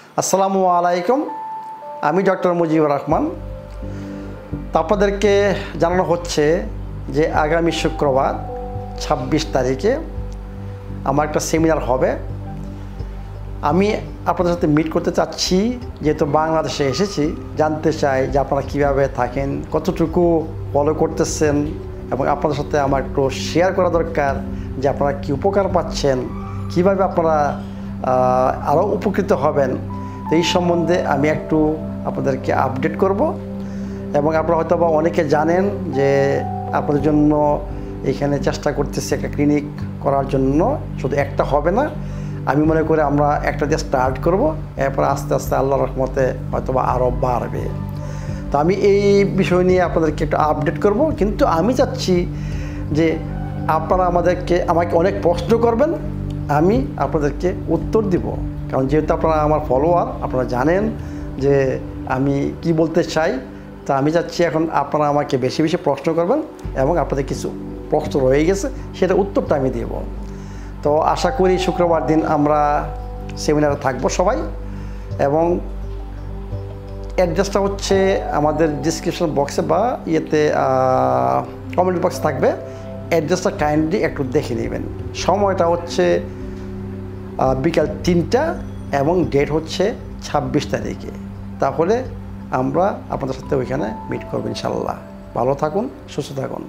আসসালামু আলাইকুম, আমি ডক্টর মুজিবুর রহমান। তো আপনাদেরকে জানানো হচ্ছে যে আগামী শুক্রবার 26 তারিখে আমার একটা সেমিনার হবে। আমি আপনাদের সাথে মিট করতে চাচ্ছি, যেহেতু বাংলাদেশে এসেছি। জানতে চাই যে আপনারা কীভাবে থাকেন, কতটুকু ফলো করতেছেন, এবং আপনাদের সাথে আমার একটু শেয়ার করা দরকার যে আপনারা কী উপকার পাচ্ছেন, কীভাবে আপনারা আরও উপকৃত হবেন। তো এই সম্বন্ধে আমি একটু আপনাদেরকে আপডেট করব। এবং আপনারা হয়তো বা অনেকে জানেন যে আপনাদের জন্য এখানে চেষ্টা করতেছি একটা ক্লিনিক করার জন্য। শুধু একটা হবে না, আমি মনে করি আমরা একটা দিয়ে স্টার্ট করব, এরপর আস্তে আস্তে আল্লাহর রহমতে হয়তো বা আরও বাড়বে। তো আমি এই বিষয় নিয়ে আপনাদেরকে একটু আপডেট করব। কিন্তু আমি চাচ্ছি যে আপনারা আমাকে অনেক প্রশ্ন করবেন, আমি আপনাদেরকে উত্তর দিব। কারণ যেহেতু আপনারা আমার ফলোয়ার, আপনারা জানেন যে আমি কি বলতে চাই। তা আমি চাচ্ছি এখন আপনারা আমাকে বেশি বেশি প্রশ্ন করবেন, এবং আপনাদের কিছু প্রশ্ন রয়ে গেছে, সেটা উত্তরটা আমি দেব। তো আশা করি শুক্রবার দিন আমরা সেমিনারে থাকবো সবাই। এবং অ্যাড্রেসটা হচ্ছে আমাদের ডিসক্রিপশন বক্সে বা কমেন্ট বক্সে থাকবে। অ্যাড্রেসটা কাইন্ডলি একটু দেখে নেবেন। সময়টা হচ্ছে বিকাল 3টা এবং ডেট হচ্ছে 26 তারিখে। তাহলে আমরা আপনাদের সাথে ওইখানে মিট করবো ইনশাল্লাহ। ভালো থাকুন, সুস্থ থাকুন।